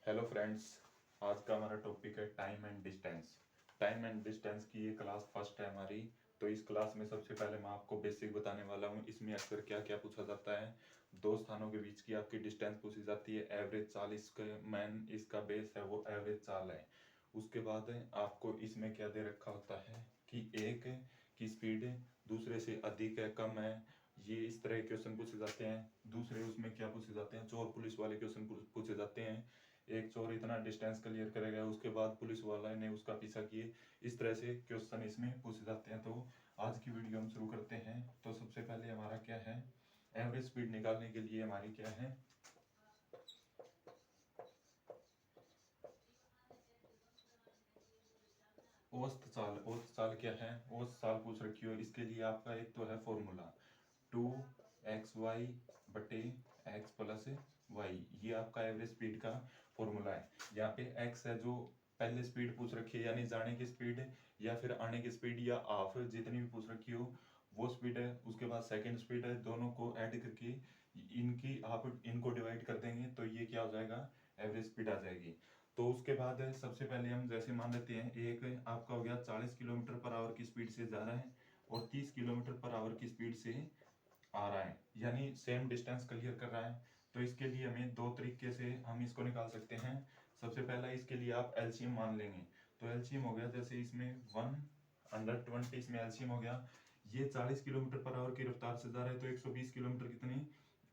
Hello friends. आज का हमारा टॉपिक है time and distance. Time and distance की ये क्लास फर्स्ट है हमारी। तो इस क्लास में सबसे पहले मैं आपको बेसिक बताने वाला हूँ। इसमें अक्सर क्या क्या पूछा जाता है, दो स्थानों के बीच की आपकी डिस्टेंस पूछी जाती है, एवरेज चाल इसका मैन इसका बेस है वो एवरेज चाल है। उसके बाद आपको इसमें क्या दे रखा होता है कि एक की स्पीड दूसरे से अधिक है कम है, ये इस तरह के क्वेश्चन पूछे जाते हैं। दूसरे उसमें क्या पूछे जाते हैं, चोर पुलिस वाले क्वेश्चन पूछे जाते हैं। एक चोर इतना डिस्टेंस क्लियर करेगा, उसके बाद पुलिस वाला ने उसका पीछा किए, इस तरह से क्वेश्चन इसमें पूछे जाते हैं। तो आज की वीडियो हम शुरू करते हैं। तो सबसे पहले हमारा क्या है, एवरेज स्पीड निकालने के लिए हमारी क्या है, औसत चाल। औसत चाल क्या है, औसत चाल पूछ रखी हो, इसके लिए आपका एक तो है फॉर्मूला 2xy बटे एक्स प्लस वाई, ये आपका एवरेज स्पीड का फॉर्मूला है। यहाँ पे x है जो पहले स्पीड पूछ रखी है, यानी जाने की स्पीड या फिर आने की स्पीड या हाफ जितनी भी पूछ रखी हो वो स्पीड है। उसके बाद सेकंड स्पीड है, दोनों को ऐड करके इनकी आप इनको डिवाइड कर देंगे तो ये क्या हो जाएगा, एवरेज स्पीड आ जाएगी। तो उसके बाद सबसे पहले हम जैसे मान लेते हैं, एक आपका हो गया 40 किलोमीटर पर आवर की स्पीड से जा रहा है और 30 किलोमीटर पर आवर की स्पीड से आ रहा है, यानी सेम डिस्टेंस क्लियर कर रहा है। तो इसके लिए हमें दो तरीके से हम इसको निकाल सकते हैं। सबसे पहला इसके लिए आप एलसीएम मान लेंगे। तो एलसीएम हो गया, जैसे इसमें 1/20 इसमें एलसीएम हो गया। ये 40 किलोमीटर पर आवर की रफ्तार से जा रहा है तो 120 किलोमीटर कितने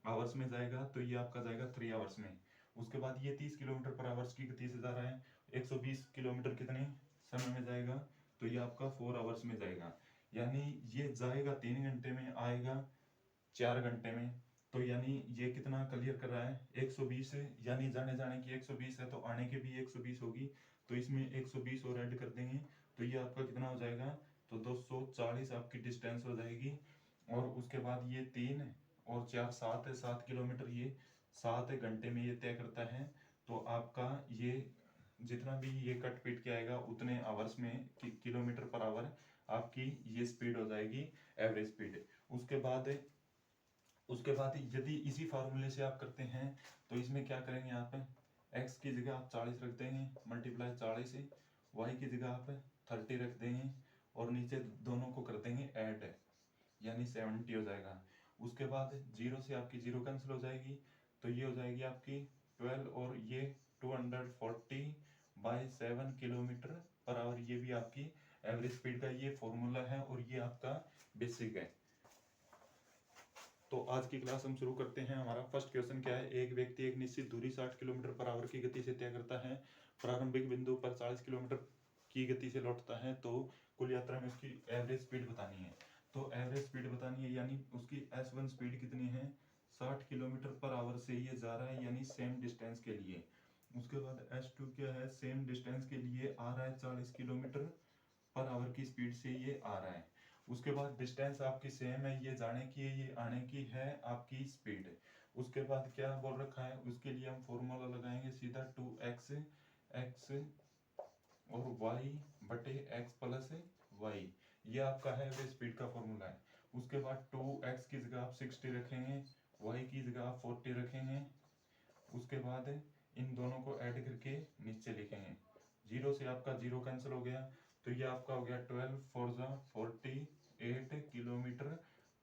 आवर्स में जाएगा, तो ये आपका जाएगा 3 आवर्स में। उसके बाद ये 30 किलोमीटर पर आवर्स की गति से जा रहा है, 120 किलोमीटर कितने समय में जाएगा, तो ये आपका 4 आवर्स में जाएगा। यानी ये जाएगा 3 घंटे में, आएगा 4 घंटे में। तो यानी ये कितना क्लियर कर रहा है, 120 है, यानी जाने जाने की 120 है तो आने की भी 120 होगी। तो इसमें 120 और ऐड कर देंगे तो ये आपका कितना हो जाएगा, तो 240 आपकी डिस्टेंस हो जाएगी। और उसके बाद ये 3 और 4 7 है, 7 किलोमीटर ये 7 घंटे में ये तय करता है। तो आपका ये जितना भी ये कट पीट के आएगा उतने आवर्स में किलोमीटर पर आवर आपकी ये स्पीड हो जाएगी, एवरेज स्पीड। उसके बाद यदि इसी फार्मूले से आप करते हैं तो इसमें क्या करेंगे, आप x की जगह आप 40 रख देंगे मल्टीप्लाई 40 से, y की जगह आप 30 रख देंगे और नीचे दोनों को कर देंगे ऐड, यानी 70 हो जाएगा। उसके बाद जीरो से आपकी जीरो कैंसिल हो जाएगी तो ये हो जाएगी आपकी 12 और ये 240/7 किलोमीटर पर आवर। ये भी आपकी एवरेज स्पीड का ये फॉर्मूला है और ये आपका बेसिक है। तो आज की क्लास हम शुरू करते हैं। हमारा फर्स्ट क्वेश्चन क्या है, एक व्यक्ति एक निश्चित दूरी 60 किलोमीटर पर आवर की गति से तय करता है, प्रारंभिक बिंदु पर 40 किलोमीटर की गति से लौटता है, तो कुल यात्रा में उसकी एवरेज स्पीड बतानी है। तो एवरेज स्पीड बतानी है, यानी उसकी S1 स्पीड कितनी है, 60 किलोमीटर पर आवर से ये जा रहा है, यानी सेम डिस्टेंस के लिए। उसके बाद S2 क्या है, सेम डिस्टेंस के लिए आ रहा है 40 किलोमीटर पर आवर की स्पीड से ये आ रहा है। उसके बाद डिस्टेंस आपकी सेम है, ये जाने की है ये आने की है आपकी स्पीड। उसके बाद क्या बोल रखा है, उसके लिए हम फॉर्मूला लगाएंगे सीधा 2x x और y बटे x प्लस y, ये आपका है वे स्पीड का फॉर्मूला है। उसके बाद 2x की जगह आप 60 रखेंगे, y की जगह आप 40 रखेंगे। उसके बाद इन दोनों को ऐड करके नीचे लिखेंगे, जीरो से आपका जीरो कैंसिल हो गया तो ये आपका हो गया 12 4 48 किलोमीटर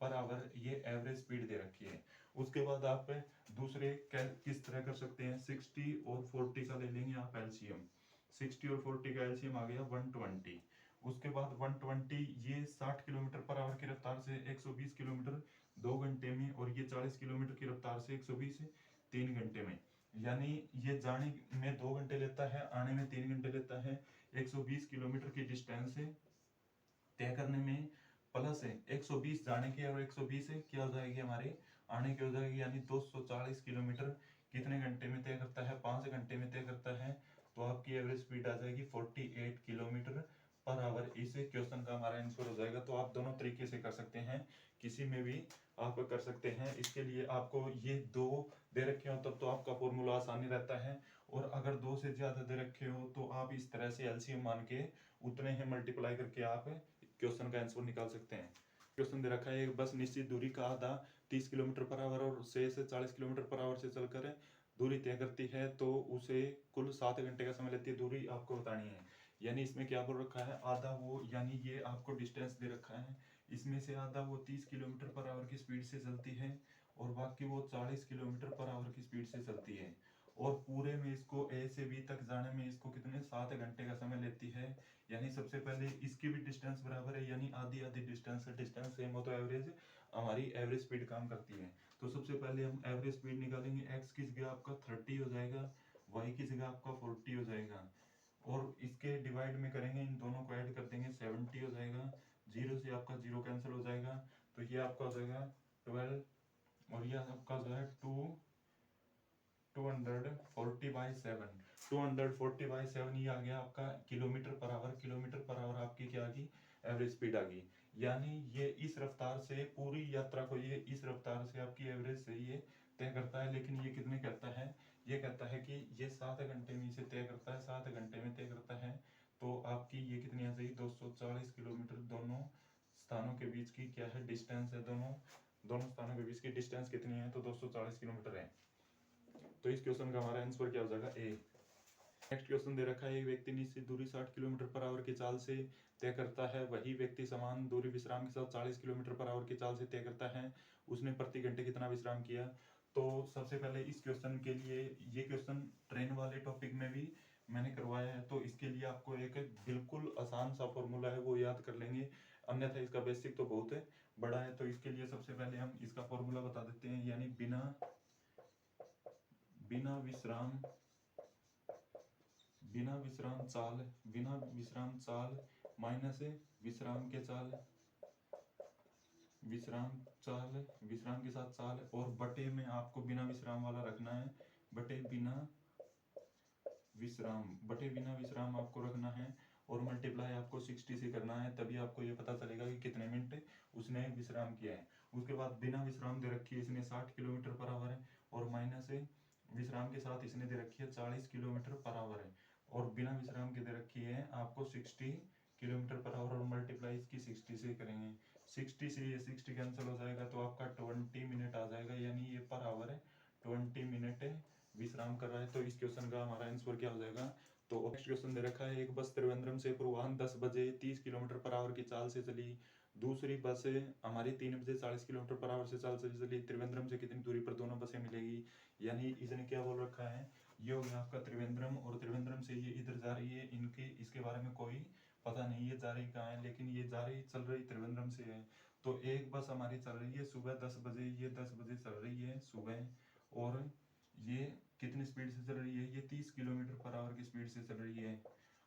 पर आवर, ये एवरेज स्पीड दे रखी है। उसके बाद आप दूसरे किस तरह कर सकते हैं, 60 और 40 का ले लेंगे आप एलसीएम। 60 और 40 का एलसीएम आ गया 120। उसके बाद 120 ये 60 किलोमीटर पर आवर की रफ्तार से 120 किलोमीटर 2 घंटे में, और ये 40 किलोमीटर की रफ्तार से 120 3 घंटे में। यानी ये जाने में 2 घंटे लेता है, आने में 3 घंटे लेता है। 120 किलोमीटर की डिस्टेंस तय करने में प्लस है 120 जाने के और 120 क्या हो जाएगी हमारे आने की हो जाएगी, यानी 240 किलोमीटर कितने घंटे में तय करता है, 5 घंटे में तय करता है। तो आपकी एवरेज स्पीड आ जाएगी 48 किलोमीटर पर आवर। इस क्वेश्चन का हमारा आंसर हो जाएगा। तो आप दोनों तरीके से कर सकते हैं, किसी में भी आप कर सकते हैं। इसके लिए आपको ये दो दे रखे हो तब तो आपका फॉर्मूला आसानी रहता है, और अगर दो से ज्यादा दे रखे हो तो आप इस तरह से एलसीएम मान के उतने ही मल्टीप्लाई करके आप क्वेश्चन का आंसर निकाल सकते हैं। क्वेश्चन दे रखा है, एक बस निश्चित दूरी का आधा 30 किलोमीटर पर आवर और शेष 40 किलोमीटर पर आवर से चलकर दूरी तय करती है तो उसे कुल 7 घंटे का समय लेती है दूरी आपको बतानी है। यानी इसमें क्या बोल रखा है, आधा वो, यानी ये आपको डिस्टेंस दे रखा है, इसमें से आधा वो 30 किलोमीटर पर आवर की स्पीड से चलती है और बाकी वो 40 किलोमीटर पर आवर की स्पीड से चलती है। और पूरे में इसको ए से बी तक जाने में इसको कितने 7 घंटे का समय लेती है। यानी सबसे पहले इसकी भी डिस्टेंस बराबर है, यानी आधी आधी डिस्टेंस है, डिस्टेंस सेम हो तो एवरेज, हमारी एवरेज स्पीड काम करती है। तो सबसे पहले हम एवरेज स्पीड निकालेंगे, एक्स की जगह आपका 30 हो जाएगा, वाई की जगह आपका 40 हो जाएगा, और इसके डिवाइड में करेंगे, इन दोनों को ऐड कर देंगे, 70 हो जाएगा, जीरो से आपका जीरो कैंसिल हो जाएगा, तो ये आपका हो जाएगा 12, और ये आपका जो है 240/7, 240/7 ये आ गया आपका kilometre per hour. Kilometre per hour आपकी क्या आ गई, एवरेज स्पीड आ गई। यानी ये इस रफ्तार से पूरी यात्रा को, ये इस रफ्तार से आपकी एवरेज से ये तय करता है। लेकिन ये कितने कहता है, ये कहता है कि ये 7 घंटे में इसे तय करता है, 7 घंटे में तय करता है। तो आपकी ये कितनी आ जाएगी, 240 किलोमीटर। दोनों स्थानों के बीच की क्या है, डिस्टेंस है, दोनों स्थानों के बीच की डिस्टेंस कितनी है, तो 240 किलोमीटर है। तो इस क्वेश्चन का हमारा आंसर क्या हो जाएगा, ए। नेक्स्ट क्वेश्चन दे रखा है, एक व्यक्ति निश्चित दूरी 60 किलोमीटर पर आवर की चाल से तय करता है, वही व्यक्ति समान दूरी विश्राम के साथ 40 किलोमीटर पर आवर की चाल से तय करता है, उसने प्रति घंटे कितना विश्राम किया। तो सबसे पहले इस क्वेश्चन के लिए, ये क्वेश्चन ट्रेन वाले टॉपिक में भी मैंने करवाया है, तो इसके लिए आपको एक बिल्कुल आसान सा फॉर्मूला है वो याद कर लेंगे, अन्यथा इसका बेसिक तो बहुत बड़ा है। तो इसके लिए सबसे पहले हम इसका फॉर्मूला बता देते हैं, यानी बिना विश्राम चाल माइनस विश्राम के साथ चाल, और बटे में आपको बिना विश्राम वाला रखना है, बटे बिना विश्राम आपको रखना है, और मल्टीप्लाई आपको 60 से करना है, तभी आपको ये पता चलेगा कि कितने मिनट उसने विश्राम किया है। उसके बाद बिना विश्राम दे रखी है इसने 60 किलोमीटर पर आवर है, और माइनस विश्राम के साथ इसने दे रखी है 40 किलोमीटर पर आवर है, और बिना विश्राम के दे रखी है आपको 60 किलोमीटर पर आवर, और मल्टीप्लाई इसकी 60 से करेंगे, 60 से ये 60 कैंसिल हो जाएगा, तो आपका 20 मिनट आ जाएगा, यानी ये पर आवर है 20 मिनट विश्राम कर रहा है। तो इस क्वेश्चन का हमारा आंसर क्या हो जाएगा। तो नेक्स्ट क्वेश्चन दे रखा है, एक बस त्रिवेंद्रम से पूर्वाह्न 10 बजे 30 किलोमीटर पर आवर की चाल से चली, दूसरी बस हमारी 3 बजे 40 किलोमीटर पर आवर से चाल से चली, त्रिवेंद्रम से कितनी दूरी पर दोनों बसें मिलेगी। यानी इसने क्या बोल रखा है, ये हो गया आपका त्रिवेंद्रम, और त्रिवेंद्रम से ये इधर जा रही है, इनके इसके बारे में कोई पता नहीं ये जा रही कहाँ है, लेकिन ये जा रही चल रही त्रिवेंद्रम से है। तो एक बस हमारी चल रही है सुबह 10 बजे, ये 10 बजे चल रही है सुबह, और ये कितनी स्पीड से चल रही है, ये 30 किलोमीटर पर आवर की स्पीड से चल रही है।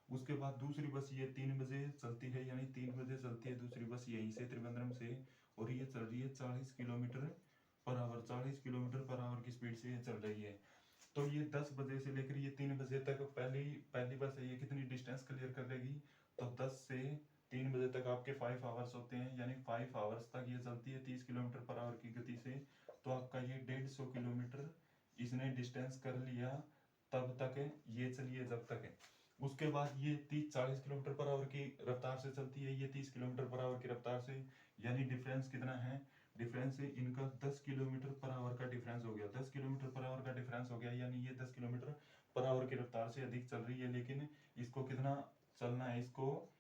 उसके बाद दूसरी बस ये 3 बजे चलती है, यानी 3 बजे चलती है दूसरी बस यहीं से त्रिवेंद्रम से, और ये चल रही है 40 kilometre per hour, 40 kilometre per hour की स्पीड से ये चल रही है। तो ये 10 बजे से लेकर ये 3 बजे तक पहली बस है, ये कितनी डिस्टेंस क्लियर कर लेगी, तो 10 से 3 बजे तक आपके 5 आवर्स होते हैं, यानी 5 आवर्स तक ये चलती है 30 किलोमीटर पर आवर की गति से। तो आपका ये 150 किलोमीटर इसने डिस्टेंस कर लिया, तब तक ये चलिए जब तक है। उसके बाद ये 30-40 किलोमीटर पर आवर की रफ्तार से चलती है, ये 30 किलोमीटर पर आवर की रफ्तार से, यानी डिफरेंस कितना है, डिफरेंस इनका 10 किलोमीटर पर आवर का डिफरेंस हो गया, 10 किलोमीटर पर आवर का डिफरेंस हो गया, यानी ये 10 किलोमीटर पर आवर की रफ्तार से अधिक चल रही है, लेकिन इसको कितना चलना है, इसको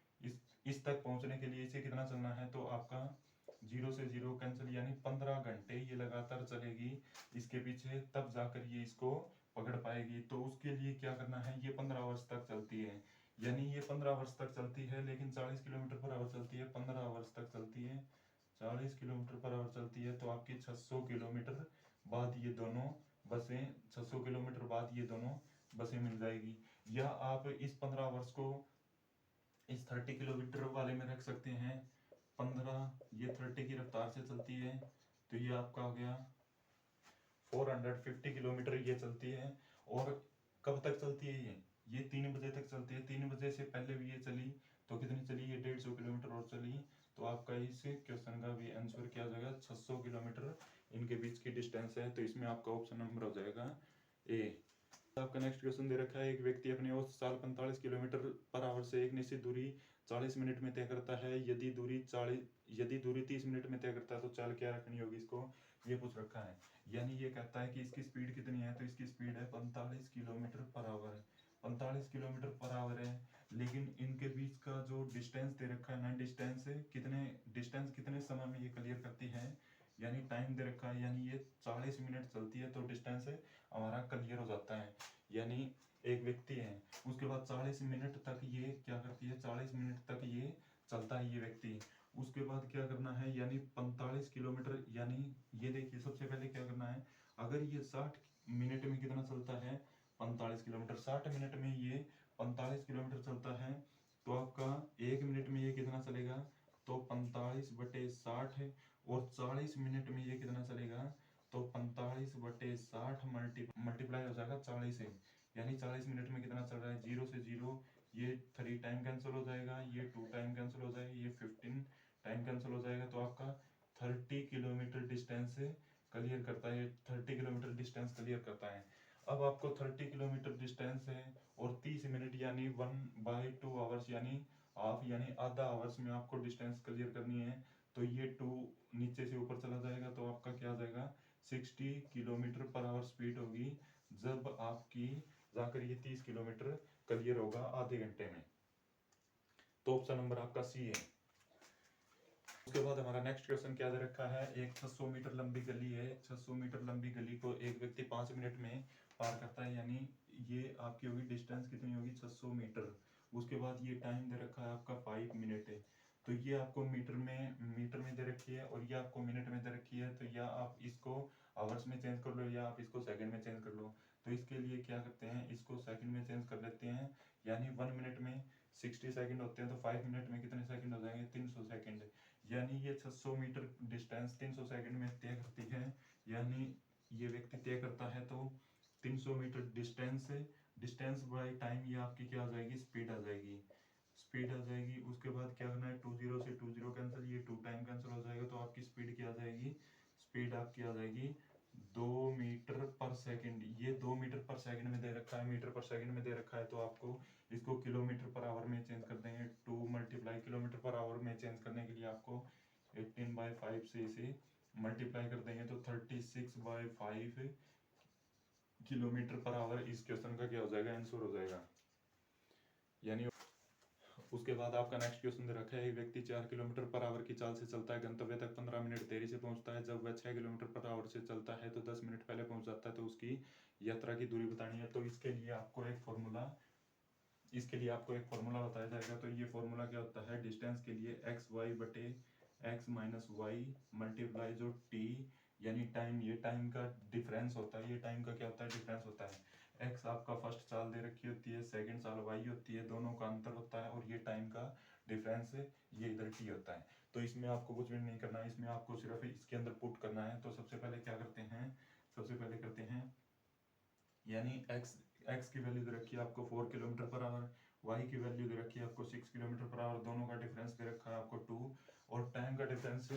इस तक पहुंचने के लिए इसे कितना चलना है, तो आपका 0 से 0 कैंसिल, यानी 15 घंटे ये लगातार चलेगी इसके पीछे, तब जाकर ये इसको पकड़ पाएगी। तो उसके लिए क्या करना है, ये 15 वर्ष तक चलती है, यानी ये 15 वर्ष तक चलती है, लेकिन 40 किलोमीटर पर आवर चलती है, 15 वर्ष तक चलती है, 40 किलोमीटर पर आवर चलती है, तो आपकी 600 किलोमीटर बाद ये दोनों बसें, 600 किलोमीटर बाद ये दोनों बसें मिल जाएगी। या आप इस 15 वर्ष को इस 30 किलोमीटर वाले में रख सकते हैं, 15 ये 30 की रफ्तार से चलती है, तो ये आपका हो गया 450 किलोमीटर ये चलती है। और कब तक चलती है ये 3 बजे तक चलती है, 3 बजे से पहले भी ये चली, तो कितनी चली, ये 150 किलोमीटर और चली। तो आपका इस क्वेश्चन का भी आंसर क्या हो जाएगा, 600 किलोमीटर इनके बीच की डिस्टेंस है, तो इसमें आपका ऑप्शन नंबर हो जाएगा ए। आपका नेक्स्ट क्वेश्चन दे रखा है, एक व्यक्ति अपने औसत चाल 45 किलोमीटर पर आवर से एक निश्चित दूरी 40 मिनट में तय करता है, यदि दूरी 30 मिनट में तय करता है तो चाल क्या रखनी होगी, इसको ये पूछ रखा है। यानी ये कहता है कि इसकी स्पीड कितनी है, तो इसकी स्पीड है किलोमीटर पर आवर है, 45 किलोमीटर पर आवर है। लेकिन इनके बीच का जो डिस्टेंस दे रखा है ना, डिस्टेंस कितने समय में ये क्लियर करती है, यानी टाइम दे रखा है, यानी ये 40 मिनट चलती है तो डिस्टेंस हमारा क्लियर हो जाता है। यानी एक व्यक्ति है, उसके बाद 40 मिनट तक ये क्या करती है, 40 मिनट तक ये चलता है ये व्यक्ति। उसके बाद क्या करना है, यानी 45 किलोमीटर, यानी ये देखिए सबसे पहले क्या करना है, अगर ये 60 मिनट में कितना चलता है, 45 किलोमीटर, 60 मिनट में ये 45 किलोमीटर चलता है, तो आपका 1 मिनट में ये कितना चलेगा, तो 45/60 है। और 40 मिनट में ये कितना चलेगा, तो 45/60 मल्टीप्लाई हो जाएगा 40 से, यानी 40 मिनट में कितना चल रहा है, 0 से 0, ये 3 टाइम कैंसिल हो जाएगा, ये 2 टाइम कैंसिल हो जाएगा, ये 15 टाइम कैंसिल हो जाएगा, तो आपका 30 किलोमीटर डिस्टेंस क्लियर करता है, 30 किलोमीटर डिस्टेंस क्लियर करता है। अब आपको 30 किलोमीटर डिस्टेंस है और 30 मिनट यानी 1/2 आवर्स, यानी हाफ, यानी आधा आवर्स में आपको डिस्टेंस क्लियर करनी है, तो ये 2 नीचे से ऊपर चला जाएगा, तो आपका क्या आ जाएगा, 60 किलोमीटर पर आवर स्पीड होगी जब आपकी जाकर ये 30 किलोमीटर क्लियर होगा आधे घंटे में। तो ऑप्शन नंबर आपका सी है। उसके बाद हमारा नेक्स्ट क्वेश्चन क्या दे रखा है, एक 600 मीटर लंबी गली है, 600 मीटर लंबी गली को एक व्यक्ति 5 मिनट में पार करता है, यानी ये आपकी होगी डिस्टेंस कितनी होगी, 600 मीटर। उसके बाद ये टाइम दे रखा है आपका 5 मिनट है, तो ये आपको मीटर में दे रखी है और ये आपको मिनट में दे रखी है, तो या आप इसको आवर्स में चेंज कर लो या आप इसको सेकंड में चेंज कर लो। तो इसके लिए क्या करते हैं, इसको सेकंड में चेंज कर लेते हैं, यानी 1 मिनट में 60 सेकंड होते हैं, तो 5 मिनट में कितने सेकंड हो जाएंगे, 300 सेकंड। यानी ये 600 मीटर डिस्टेंस 300 सेकंड में तय करती है, यानी ये व्यक्ति तय करता है, तो 300 मीटर डिस्टेंस बाय टाइम, ये आपकी क्या आ जाएगी, स्पीड आ जाएगी, उसके बाद क्या करना है, 20 से 20 कैंसिल, ये 2 टाइम कैंसिल हो जाएगा, तो आपकी स्पीड क्या आ जाएगी, स्पीड आपकी आ जाएगी 2 मीटर पर सेकंड। ये 2 मीटर पर सेकंड में दे रखा है, मीटर पर सेकंड में दे रखा है, तो आपको इसको किलोमीटर पर आवर में चेंज कर देंगे, 2 मल्टीप्लाई किलोमीटर पर आवर में चेंज करने के लिए आपको 18/5 से इसे मल्टीप्लाई कर देंगे, तो 36/5 किलोमीटर पर आवर इस क्वेश्चन का क्या हो जाएगा, आंसर हो जाएगा। यानी उसके बाद आपका नेक्स्ट क्वेश्चन दे रखा है, एक व्यक्ति 4 किलोमीटर पर आवर की चाल से चलता है, गंतव्य तक 15 मिनट देरी से पहुंचता है, जब वह 6 किलोमीटर पर आवर से चलता है तो 10 मिनट पहले पहुंच जाता है, तो उसकी यात्रा की दूरी बतानी है। तो इसके लिए आपको एक फॉर्मूला बताया जाएगा। तो ये फॉर्मूला क्या होता है, डिस्टेंस के लिए x माइनस वाई मल्टीप्लाई जो t, यानी टाइम, ये टाइम का डिफरेंस होता है, ये टाइम का क्या होता है, डिफरेंस होता है। x आपका फर्स्ट चाल दे रखी होती है, सेकंड चाल y होती है, दोनों का अंतर होता है, और ये टाइम का डिफरेंस ये इधर t होता है। तो इसमें आपको कुछ भी नहीं करना है, इसमें आपको सिर्फ इसके अंदर पुट करना है। तो सबसे पहले क्या करते हैं, यानी x की वैल्यू दे रखी है आपको 4 किलोमीटर पर आवर, y की वैल्यू दे रखी है आपको 6 किलोमीटर पर आवर, दोनों का डिफरेंस दे रखा है आपको 2, और टाइम का डिफरेंस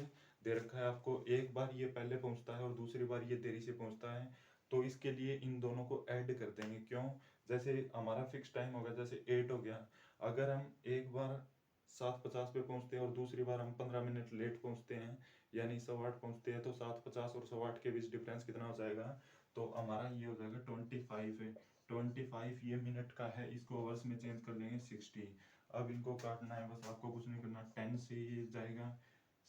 दे रखा है आपको, एक बार ये पहले पहुंचता है और दूसरी बार ये देरी से पहुंचता है। तो इसके लिए इन दोनों को ऐड कर देंगे, क्यों, जैसे हमारा फिक्स टाइम होगा, जैसे 8 हो गया, अगर हम एक बार 7:50 पे पहुंचते हैं और दूसरी बार हम 15 मिनट लेट पहुंचते हैं, यानी 8:15 पहुंचते हैं, तो 7:50 और 8:15 के बीच डिफरेंस कितना हो जाएगा, तो हमारा ये हो जाएगा 25 ये मिनट का है, इसको आवर्स में चेंज कर लेंगे 60। अब इनको काटना है, बस आपको कुछ नहीं करना, 10 से ये जाएगा,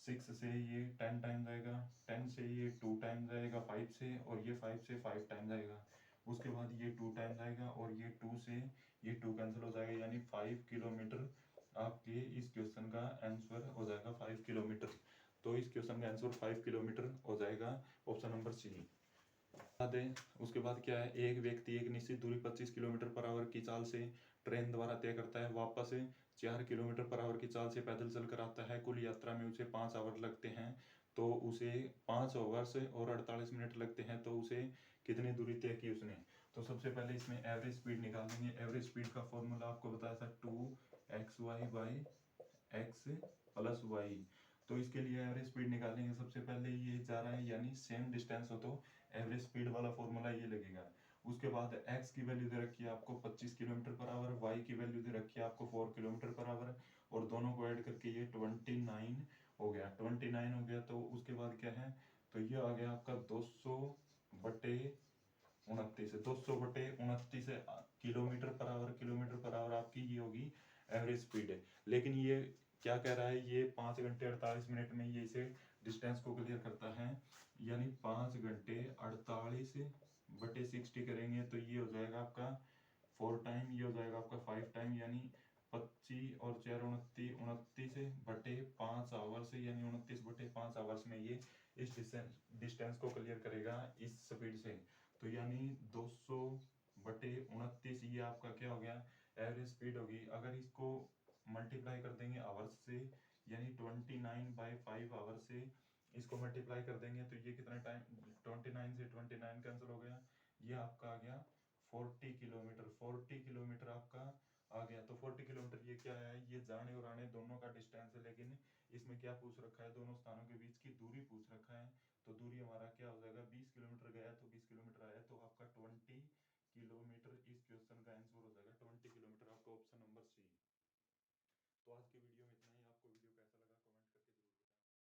6 से ये 10 टाइम जाएगा, 10 से ये 2 टाइम जाएगा 5 से, और ये 5 से 5 टाइम जाएगा, उसके बाद ये 2 टाइम जाएगा, और ये 2 से ये 2 कैंसिल हो जाएगा, यानी 5 किलोमीटर आपके इस क्वेश्चन का आंसर हो जाएगा 5 किलोमीटर। तो इस क्वेश्चन का आंसर 5 किलोमीटर हो जाएगा, ऑप्शन नंबर सी। उसके बाद क्या है, एक व्यक्ति एक निश्चित दूरी 25 किलोमीटर पर आवर की चाल से ट्रेन द्वारा तय करता है, वापस 4 किलोमीटर पर आवर की चाल से पैदल चलकर आता है, कुल यात्रा में उसे 5 आवर लगते हैं, तो उसे 5 आवर्स और 48 मिनट लगते हैं, तो उसे कितनी दूरी तय की उसने। तो सबसे पहले इसमें एवरेज स्पीड निकालेंगे। एवरेज स्पीड का फॉर्मूला आपको बताया था 2xy/x प्लस y। तो इसके लिए एवरेज स्पीड निकालेंगे, सबसे पहले ये जा रहा है, यानी सेम डिस्टेंस हो तो एवरेज स्पीड वाला फॉर्मूला ये लगेगा। उसके बाद x की वैल्यू दे रखी है आपको 25 किलोमीटर पर आवर, y की वैल्यू दे रखी है आपको 4 किलोमीटर पर आवर, और दोनों को ऐड करके ये 29 हो गया, 29 हो गया। तो उसके बाद क्या है, तो ये आ गया आपका 200/4 29 200/29 किलोमीटर पर आवर आपकी ये होगी एवरेज स्पीड है। लेकिन ये क्या कह रहा है, ये 5 घंटे 48 मिनट में ये इसे डिस्टेंस को क्लियर करता है, यानी 5 घंटे 48/60 करेंगे तो ये हो जाएगा आपका 4 टाइम, ये हो जाएगा आपका 5 टाइम, यानी 25 और 4 29 29/5 आवर्स, यानी 29/5 आवर्स में ये इस डिस्टेंस को क्लियर करेगा इस स्पीड से। तो यानी 200/29 ये आपका क्या हो गया, एवरेज स्पीड होगी। अगर इसको मल्टीप्लाई कर देंगे आवर्स से, यानी 29/5 आवर से इसको मल्टीप्लाई कर देंगे तो ये कितना टाइम, 29 से 29 कैंसिल हो गया, ये आपका आ गया 40 किलोमीटर। 40 किलोमीटर आपका आ गया। तो 40 किलोमीटर ये क्या है, ये जाने और आने दोनों का डिस्टेंस है, लेकिन इसमें क्या पूछ रखा है, दोनों स्थानों के बीच की दूरी पूछ रखा है। तो दूरी हमारा क्या हो जाएगा, 20 किलोमीटर गया तो 20 किलोमीटर आया, तो आपका